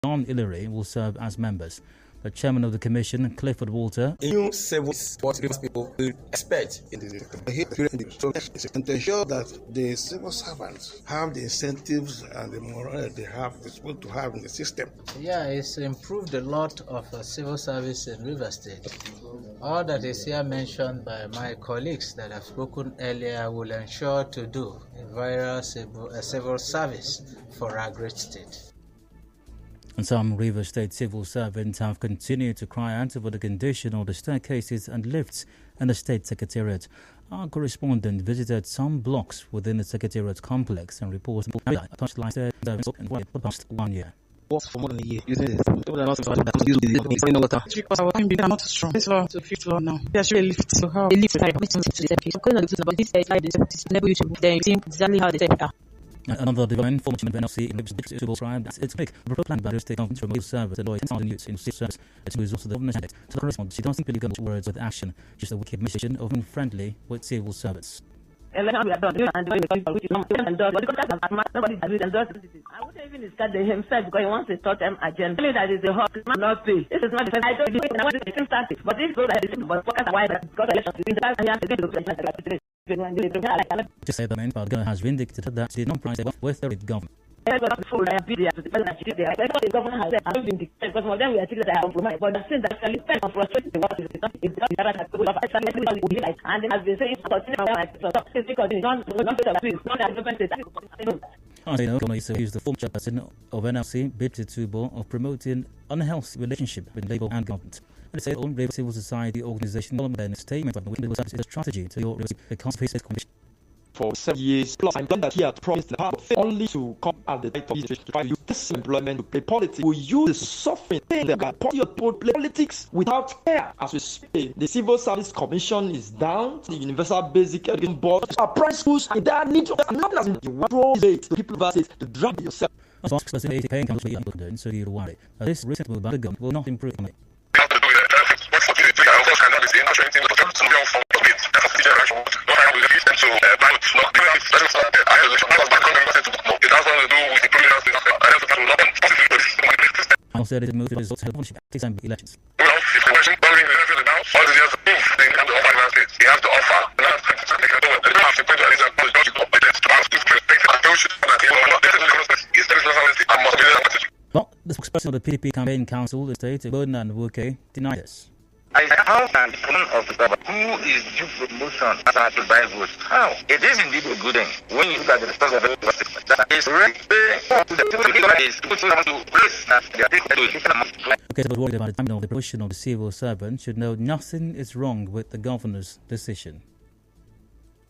John Hillary will serve as members. The chairman of the commission, Clifford Walter, new civil what people will expect in the and to ensure that the civil servants have the incentives and the morale they're supposed to have in the system. Yeah, it's improved a lot of civil service in Rivers State. All that is here mentioned by my colleagues that have spoken earlier will ensure to do a viral civil service for our great state. And some Rivers State civil servants have continued to cry out over the condition of the staircases and lifts in the State Secretariat. Our correspondent visited some blocks within the Secretariat complex and reported touchline service for the past 1 year. For more than a year using this. Because our time being not strong. This floor to fifth floor now. There should be a lift. So how a lift type to the staircase. But this is like the enable you to then you see exactly how the steps are. Another development, former chairman of NLC in Rivers State described as its quick proposed by the state government to remove servers and lawyers and youths in state service. It was also the governor's mandate. To the correspondent, she doesn't believe words with action, just a wicked mission of being friendly with civil servants. Election we are done, and which is not endorsed, but the nobody has endorsed it. I wouldn't even discuss himself because he wants a short-term agenda. Only that is the hot not pay. This is not the first. I don't know what the static, but this goes like this. But focus on why because election is in the past and he has to get to say the main part has vindicated that they don't price with the government. The governor has said, I don't vindicate because for them we are thinking that I compromise. But the thing that actually spent on frustrating the world is not and they have been saying the former chairperson of NLC bid to Tubo of promoting unhealthy relationship with Labour and government. And said all Rivers civil society organization development statement of the strategy to the Conservative Commission. For 7 years plus, I'm glad that he had promised the power only to come at the right of his to try to use this employment to play politics. We use the suffering thing that people play politics without care. As we speak, the Civil Service Commission is down, the Universal Basic Education Board, our private schools, and there are needs of the rate to people versus to drop yourself. Paying council, so you worry. This recent move by the government will not improve it. I said it moved the results of the elections. Well, the spokesperson of the PDP campaign council, the state, Bulletin and Wuke, denied this. I how can of the government who is due promotion as I to buy votes? How? It is indeed a good thing. When you look at the response of the that is right to the Okay, but worried about the timing of the promotion of the civil servant should know nothing is wrong with the governor's decision.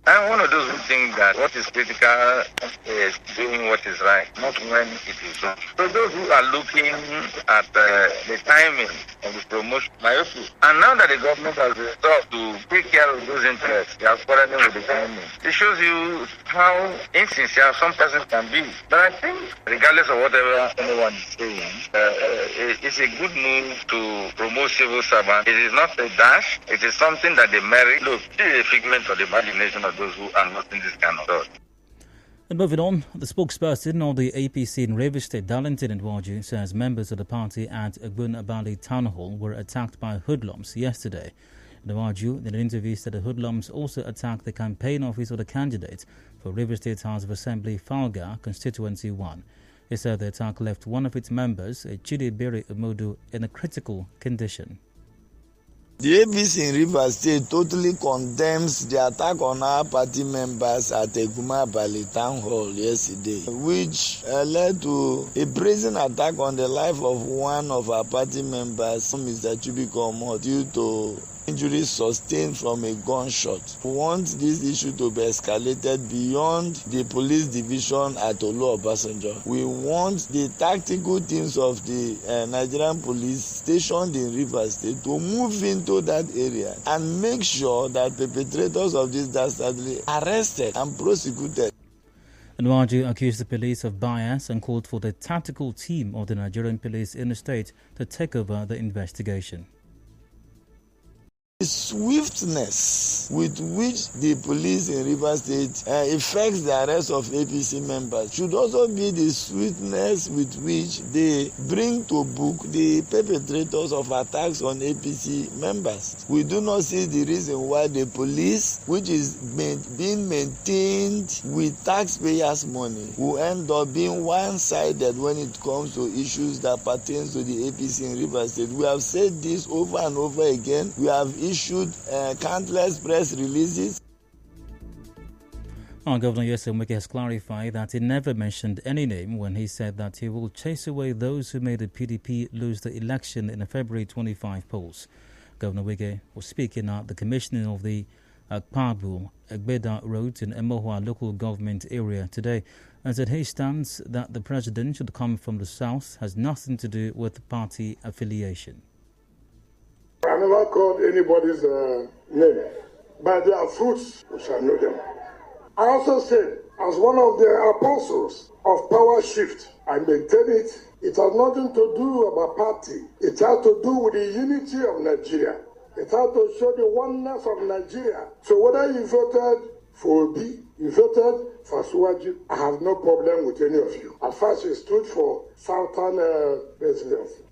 I'm one of those who think that what is critical is doing what is right, not when it is wrong. So those who are looking at the timing of the promotion, my issue. And now that the government has resolved to take care of those interests, they are quarreling with the timing. It shows you how insincere some person can be. But I think, regardless of whatever anyone is saying, it's a good move to promote civil servants. It is not a dash. It is something that they merit. Look, it is a figment of the imagination of those who are not in this kind of thought. And moving on, the spokesperson of the APC in Rivers State, Darlington Nwaju, says members of the party at Ogun Abali Town Hall were attacked by hoodlums yesterday. Nwaju, in an interview, said the hoodlums also attacked the campaign office of the candidate for Rivers State House of Assembly, Falga, Constituency 1. He said the attack left one of its members, Chidibere Umodu, in a critical condition. The APC in Rivers State totally condemns the attack on our party members at Eguma Bali Town Hall yesterday, which led to a brazen attack on the life of one of our party members, Mr. Chubiko Omo, due to injuries sustained from a gunshot. We want this issue to be escalated beyond the police division at Olu Obasanjo. We want the tactical teams of the Nigerian police stationed in Rivers State to move into that area and make sure that perpetrators of this dastardly are arrested and prosecuted. Nwaju accused the police of bias and called for the tactical team of the Nigerian police in the state to take over the investigation. swiftness with which the police in Rivers State effects the arrest of APC members should also be the swiftness with which they bring to book the perpetrators of attacks on APC members. We do not see the reason why the police, which is being maintained with taxpayers' money, will end up being one-sided when it comes to issues that pertains to the APC in Rivers State. We have said this over and over again. We have issued countless press releases. Governor Nyesom Wike has clarified that he never mentioned any name when he said that he will chase away those who made the PDP lose the election in the February 25 polls. Governor Wike was speaking at the commissioning of the Akpabu-Egbeda Road in Emohua local government area today and said he stands that the president should come from the south has nothing to do with party affiliation. I never called anybody's name. By their fruits, we shall know them. I also said, as one of the apostles of power shift, I maintain it. It has nothing to do about party. It has to do with the unity of Nigeria. It has to show the oneness of Nigeria. So whether you voted for Obi, you voted for Suwaju, I have no problem with any of you. As far as you stood for Southern presidency.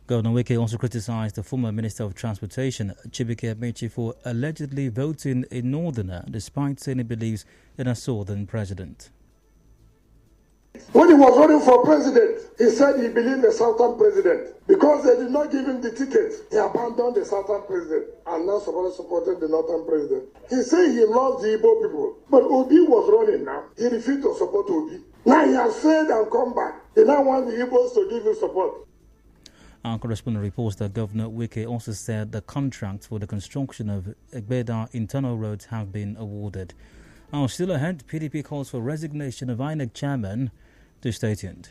Governor Wike also criticized the former Minister of Transportation, Chibike Amechi, for allegedly voting a northerner despite saying he believes in a southern president. When he was running for president, he said he believed the southern president. Because they did not give him the ticket, he abandoned the southern president and now supported the northern president. He said he loves the Igbo people. But Obi was running now. He refused to support Obi. Now he has said and come back. He now wants the Igbos to give him support. Our correspondent reports that Governor Wike also said the contracts for the construction of Egbeda internal roads have been awarded. Still ahead, PDP calls for resignation of INEC chairman. To stay tuned.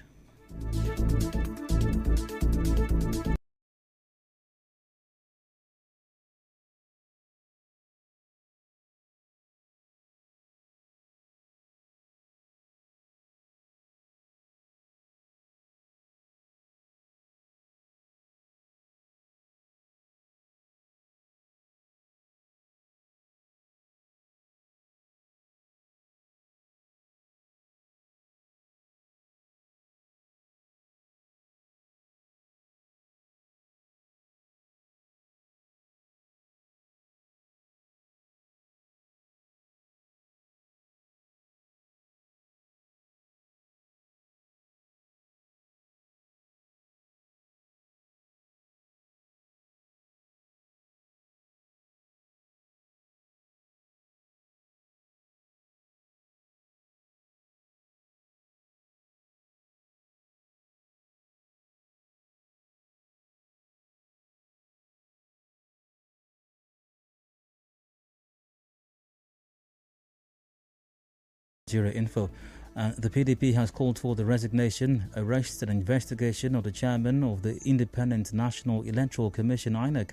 Nigeria Info. The PDP has called for the resignation, arrest and investigation of the chairman of the Independent National Electoral Commission INEC,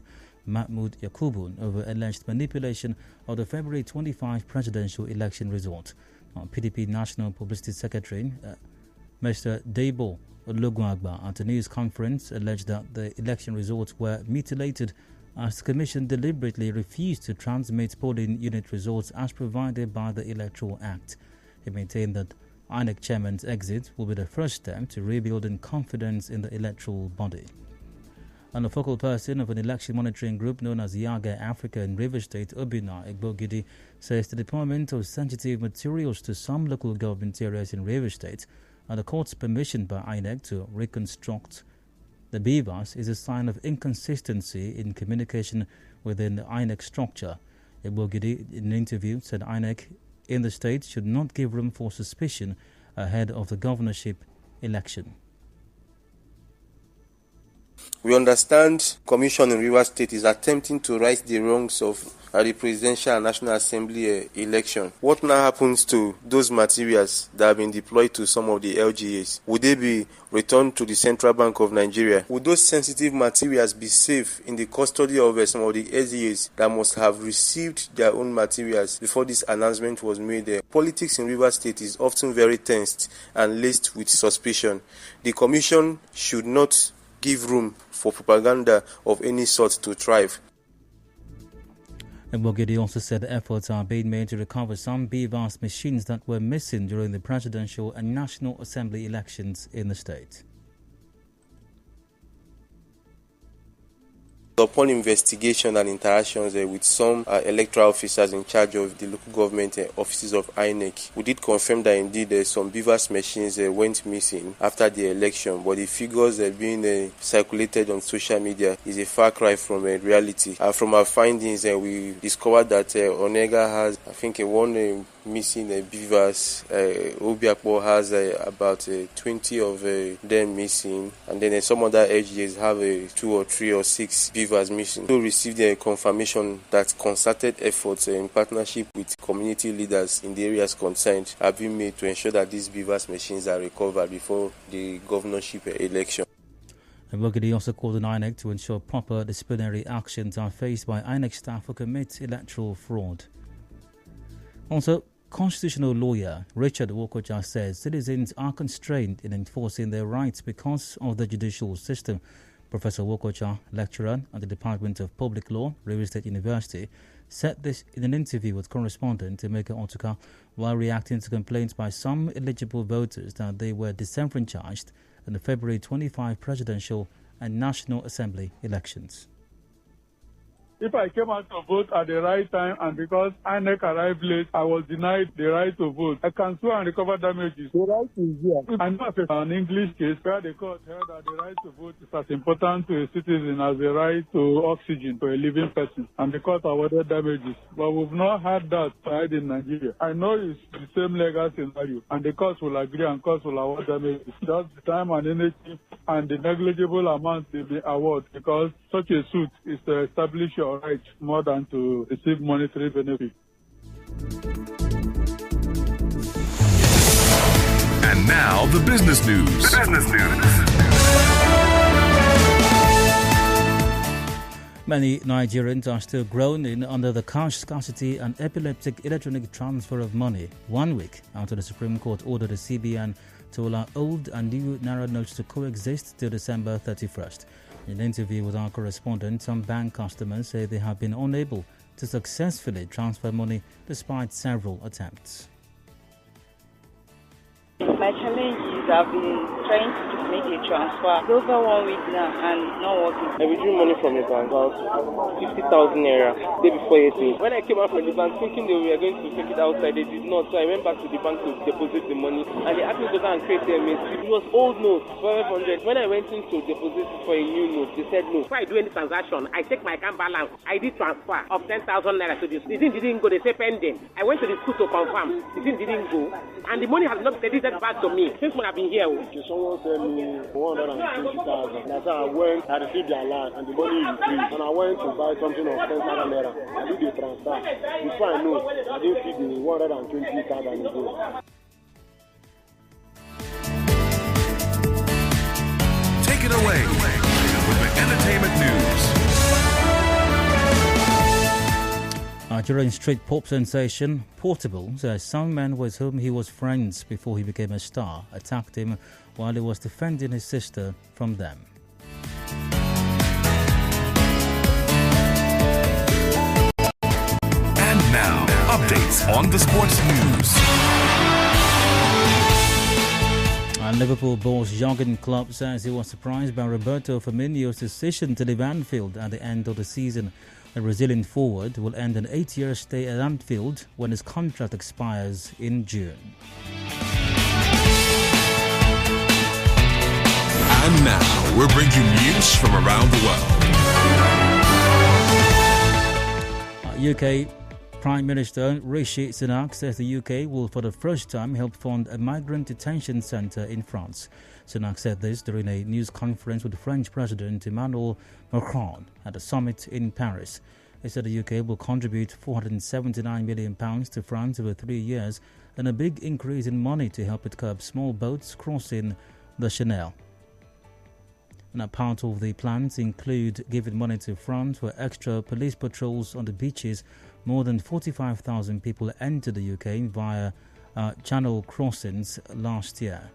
Mahmoud Yakubun, over alleged manipulation of the February 25 presidential election result. PDP National Publicity Secretary Mr. Debo Olugunagba at a news conference alleged that the election results were mutilated as the Commission deliberately refused to transmit polling unit results as provided by the Electoral Act. He maintained that INEC chairman's exit will be the first step to rebuilding confidence in the electoral body. And a focal person of an election monitoring group known as Yaga Africa in Rivers State, Obina Egbogidi, says the deployment of sensitive materials to some local government areas in Rivers State and the court's permission by INEC to reconstruct the beavers is a sign of inconsistency in communication within the INEC structure. Egbogidi, in an interview, said INEC in the state should not give room for suspicion ahead of the governorship election. We understand Commission in Rivers State is attempting to right the wrongs of the Presidential and National Assembly election. What now happens to those materials that have been deployed to some of the LGAs? Would they be returned to the Central Bank of Nigeria? Would those sensitive materials be safe in the custody of some of the LGAs that must have received their own materials before this announcement was made? Politics in Rivers State is often very tensed and laced with suspicion. The Commission should not give room for propaganda of any sort to thrive. And Moghetti also said efforts are being made to recover some BVAS machines that were missing during the presidential and National Assembly elections in the state. Upon investigation and interactions with some electoral officers in charge of the local government offices of INEC, we did confirm that indeed some BVAS machines went missing after the election, but the figures being circulated on social media is a far cry from reality. From our findings, we discovered that Onega has, I think, one missing BVAS. Obiakpo has about 20 of them missing, and then some other HGs have 2 or 3 or 6 BVAS missing. We received a confirmation that concerted efforts in partnership with community leaders in the areas concerned have been made to ensure that these BVAS machines are recovered before the governorship election. And Moghetti also called on INEC to ensure proper disciplinary actions are faced by INEC staff who commit electoral fraud. Also, constitutional lawyer Richard Wokocha says citizens are constrained in enforcing their rights because of the judicial system. Professor Wokocha, lecturer at the Department of Public Law, Rivers State University, said this in an interview with correspondent Emeka Otuka while reacting to complaints by some eligible voters that they were disenfranchised in the February 25 presidential and National Assembly elections. If I came out to vote at the right time and because INEC arrived late, I was denied the right to vote, I can sue and recover damages. The right is here. I know an English case where the court held that the right to vote is as important to a citizen as the right to oxygen for a living person, and the court awarded damages. But we've not had that tried in Nigeria. I know it's the same legal scenario, and the courts will agree and courts will award damages. That's the time and energy and the negligible amount they may award, because such a suit is to establish your right more than to receive monetary benefit. And now the business news. Many Nigerians are still groaning under the cash scarcity and epileptic electronic transfer of money 1 week after the Supreme Court ordered the CBN to allow old and new Naira notes to coexist till December 31st. In an interview with our correspondent, some bank customers say they have been unable to successfully transfer money despite several attempts. My challenge is I've been trying to make a transfer. It's over 1 week now and it's not working. I withdrew money from the bank, about 50,000 naira, day before yesterday. When I came out from the bank thinking they were going to take it outside, they did not. So I went back to the bank to deposit the money, and they asked me to go and create a mistake. It was old notes, 500. When I went in to deposit for a new note, they said no. Before I do any transaction, I check my account balance. I did transfer of 10,000 naira to this. The thing didn't go. They say pending. I went to the school to confirm. The thing didn't go, and the money has not credited back to me since when I've been here. Someone sent me 120,000. That's how I went. I received the alert, and the money increased. And I went to buy something of 10,000 naira. I did the transfer. Before I know, I didn't see the 120,000 again. Take it away with the entertainment news. Nigerian street pop sensation Portable says some man with whom he was friends before he became a star attacked him while he was defending his sister from them. And now, updates on the sports news. And Liverpool boss Jurgen Klopp says he was surprised by Roberto Firmino's decision to leave Anfield at the end of the season. The Brazilian forward will end an 8-year stay at Anfield when his contract expires in June. And now we're bringing you news from around the world. UK Prime Minister Rishi Sunak says the UK will for the first time help fund a migrant detention centre in France. Sunak said this during a news conference with French President Emmanuel Macron at a summit in Paris. He said the UK will contribute £479 million to France over 3 years and a big increase in money to help it curb small boats crossing the Channel. And a part of the plans include giving money to France for extra police patrols on the beaches. More than 45,000 people entered the UK via channel crossings last year.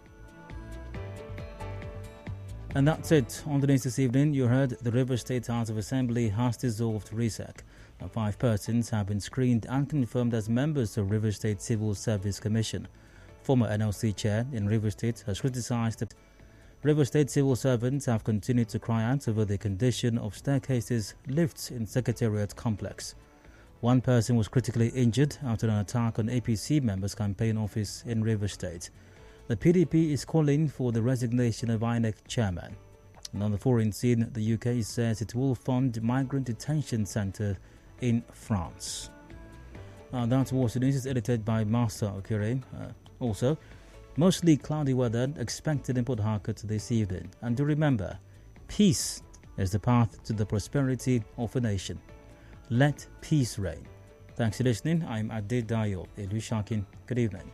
And that's it. On the news this evening, you heard the Rivers State House of Assembly has dissolved RISEC. Now, 5 persons have been screened and confirmed as members of Rivers State Civil Service Commission. Former NLC chair in Rivers State has criticised that Rivers State civil servants have continued to cry out over the condition of staircases, lifts in Secretariat complex. 1 person was critically injured after an attack on APC members' campaign office in Rivers State. The PDP is calling for the resignation of INEC chairman. And on the foreign scene, the UK says it will fund migrant detention centre in France. That was the news edited by Master Okire. Also, mostly cloudy weather expected in Port Harcourt this evening. And do remember, peace is the path to the prosperity of a nation. Let peace reign. Thanks for listening. I'm Adedayo Elushakin. Good evening.